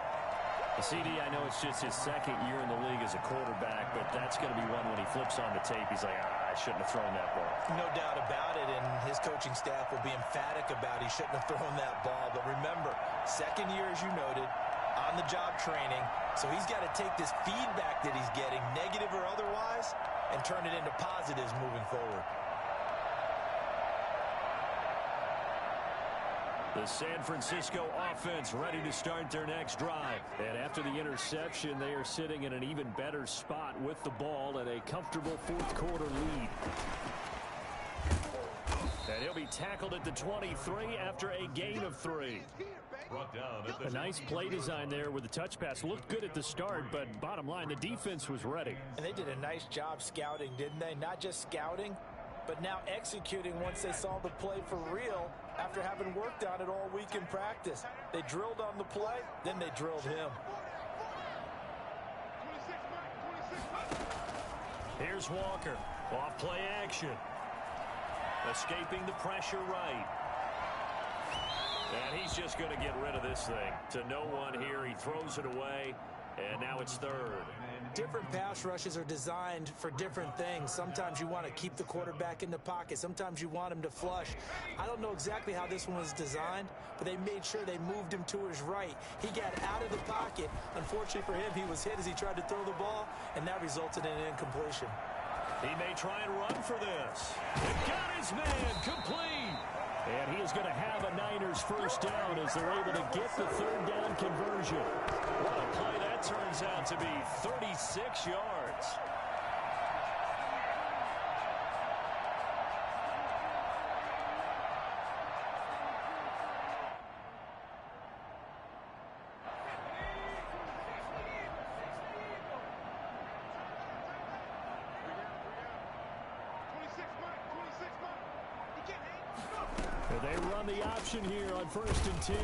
CD, I know it's just his 2nd year in the league as a quarterback, but that's going to be one when he flips on the tape. He's like, I shouldn't have thrown that ball. No doubt about it, and his coaching staff will be emphatic about he shouldn't have thrown that ball. But remember, 2nd year, as you noted, on-the-job training, so he's got to take this feedback that he's getting, negative or otherwise, and turn it into positives moving forward. The San Francisco offense ready to start their next drive. And after the interception, they are sitting in an even better spot with the ball and a comfortable 4th quarter lead. And he'll be tackled at the 23 after a gain of 3. Brought down at the A nice play design there with the touch pass. Looked good at the start, but bottom line, the defense was ready. And they did a nice job scouting, didn't they? Not just scouting, but now executing once they saw the play for real after having worked on it all week in practice. They drilled on the play, then they drilled him. Here's Walker. Off play action. Escaping the pressure right. And he's just going to get rid of this thing. To no one here. He throws it away. And now it's third. Different pass rushes are designed for different things. Sometimes you want to keep the quarterback in the pocket. Sometimes you want him to flush. I don't know exactly how this one was designed, but they made sure they moved him to his right. He got out of the pocket. Unfortunately for him, he was hit as he tried to throw the ball, and that resulted in an incompletion. He may try and run for this. He got his man complete. And he is going to have a Niners first down as they're able to get the third down conversion. What a play that turns out to be. 36 yards. They run the option here on 1st and 10.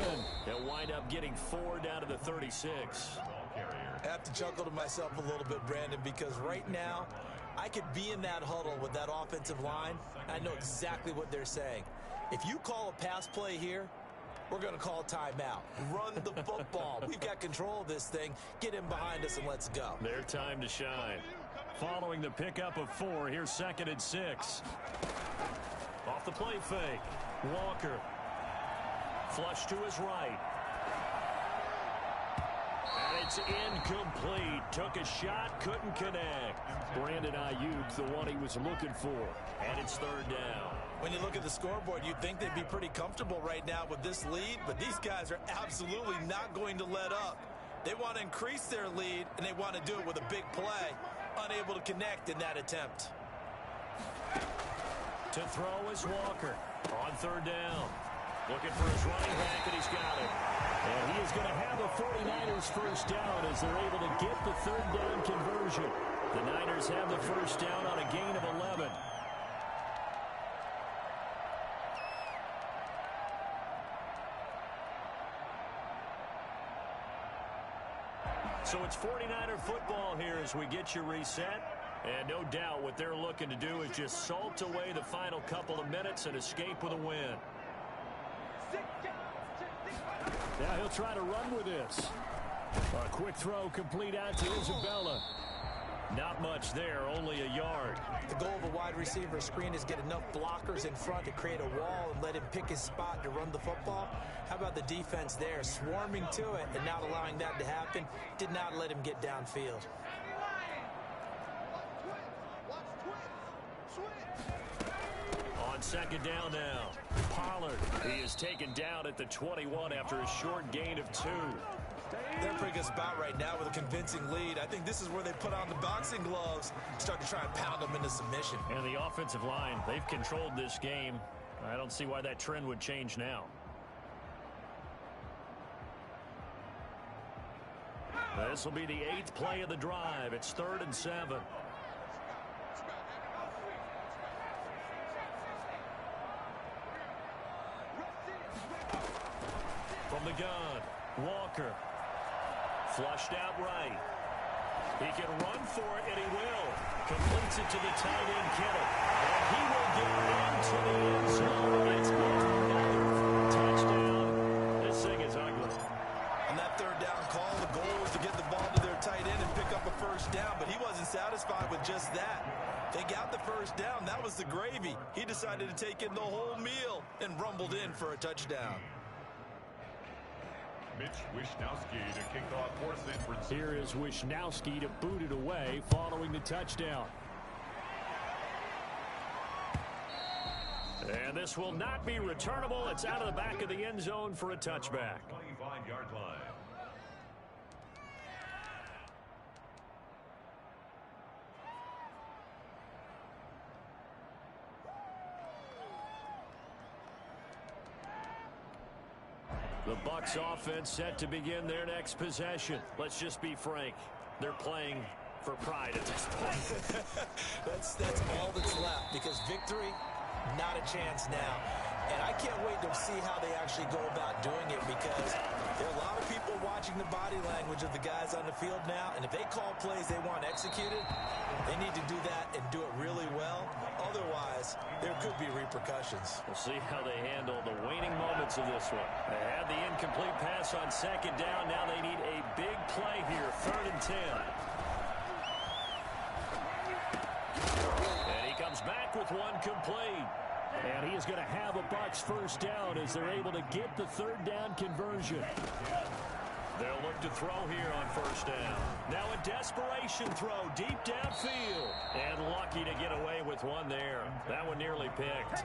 They'll wind up getting 4 down to the 36. I have to chuckle to myself a little bit, Brandon, because right now I could be in that huddle with that offensive line. I know exactly what they're saying. If you call a pass play here, we're going to call timeout. Run the football. We've got control of this thing. Get in behind us and let's go. Their time to shine. Following the pickup of 4, here's 2nd and 6. Off the play fake. Walker. Flush to his right. And it's incomplete. Took a shot, couldn't connect. Brandon Ayuk, the one he was looking for. And it's 3rd down. When you look at the scoreboard, you'd think they'd be pretty comfortable right now with this lead, but these guys are absolutely not going to let up. They want to increase their lead, and they want to do it with a big play. Unable to connect in that attempt. To throw is Walker on 3rd down. Looking for his running back, and he's got it. And he is going to have a 49ers first down as they're able to get the 3rd down conversion. The Niners have the first down on a gain of 11. So it's 49er football here as we get you reset. And no doubt what they're looking to do is just salt away the final couple of minutes and escape with a win. Now he'll try to run with this. A quick throw complete out to Isabella. Not much there, only a yard. The goal of a wide receiver screen is get enough blockers in front to create a wall and let him pick his spot to run the football. How about the defense there, swarming to it and not allowing that to happen? Did not let him get downfield. On 2nd down now, Pollard. He is taken down at the 21 after a short gain of 2. They're in a pretty good spot right now with a convincing lead. I think this is where they put on the boxing gloves, start to try and pound them into submission. And the offensive line, they've controlled this game. I don't see why that trend would change now. This will be the 8th play of the drive. It's 3rd and 7. From the gun, Walker. Flushed out right. He can run for it, and he will. Completes it to the tight end, Kittle. And he will get into the end zone. It's another touchdown. This thing is ugly. On that 3rd down call, the goal was to get the ball to their tight end and pick up a first down, but he wasn't satisfied with just that. They got the first down. That was the gravy. He decided to take in the whole meal and rumbled in for a touchdown. Mitch Wishnowsky to kick off for San Francisco. Here is Wishnowsky to boot it away following the touchdown. And this will not be returnable. It's out of the back of the end zone for a touchback. 25-yard line. The Bucs offense set to begin their next possession. Let's just be frank. They're playing for pride at this point. that's all that's left, because victory, not a chance now. And I can't wait to see how they actually go about doing it, because there are a lot of people watching the body language of the guys on the field now, and if they call plays they want executed, they need to do that and do it really well. Otherwise, there could be repercussions. We'll see how they handle the waning moments of this one. They had the incomplete pass on second down. Now they need a big play here, 3rd and 10. And he comes back with one complete. And he is going to have a Bucs first down as they're able to get the 3rd down conversion. They'll look to throw here on 1st down. Now a desperation throw deep downfield. And lucky to get away with one there. That one nearly picked.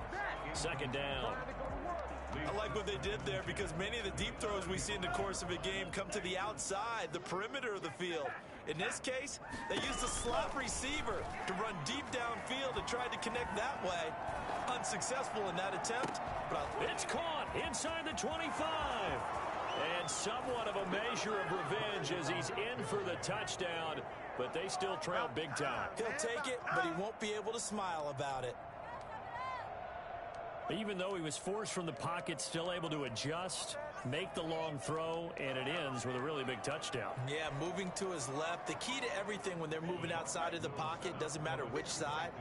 2nd down. I like what they did there, because many of the deep throws we see in the course of a game come to the outside, the perimeter of the field. In this case, they used a slot receiver to run deep downfield and tried to connect that way. Unsuccessful in that attempt. But it's caught inside the 25. And somewhat of a measure of revenge as he's in for the touchdown. But they still trail big time. He'll take it, but he won't be able to smile about it. Even though he was forced from the pocket, still able to adjust, make the long throw, and it ends with a really big touchdown. Yeah, moving to his left. The key to everything when they're moving outside of the pocket, doesn't matter which side,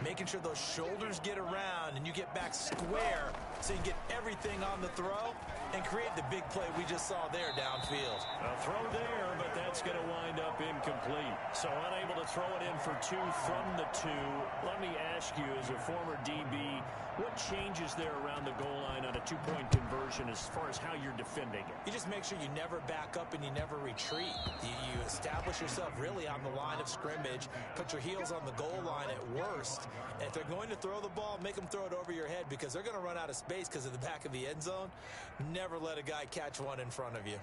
making sure those shoulders get around and you get back square so you get everything on the throw and create the big play we just saw there downfield. A throw there, but that's going to wind up incomplete. So unable to throw it in for 2 from the 2. Let me ask you, as a former DB, what changes there around the goal line on a 2-point conversion as far as how you're defending it? You just make sure you never back up and you never retreat. You establish yourself really on the line of scrimmage, put your heels on the goal line at worst. And if they're going to throw the ball, make them throw it over your head, because they're going to run out of space because of the back of the end zone. Never let a guy catch one in front of you.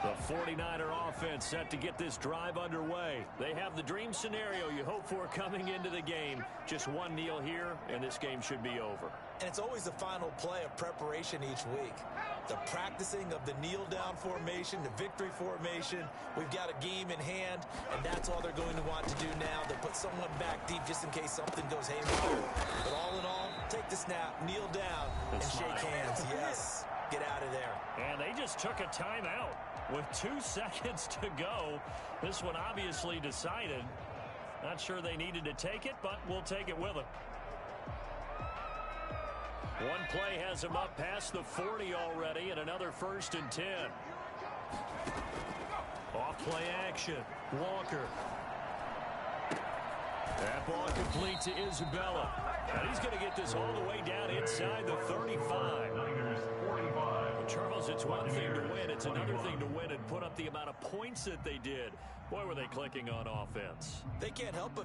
The 49er offense set to get this drive underway. They have the dream scenario you hope for coming into the game. Just one kneel here, and this game should be over. And it's always the final play of preparation each week. The practicing of the kneel-down formation, the victory formation. We've got a game in hand, and that's all they're going to want to do now. They'll put someone back deep just in case something goes haywire. But all in all, take the snap, kneel down, and shake hands. Yes, get out of there. And they just took a timeout. With 2 seconds to go, this one obviously decided. Not sure they needed to take it, but we'll take it with them. One play has him up past the 40 already, and another 1st and 10. Off play action. Walker. That ball complete to Isabella. And he's going to get this all the way down inside the 35. Charles, it's one thing to win. It's another thing to win and put up the amount of points that they did. Boy, were they clicking on offense. They can't help but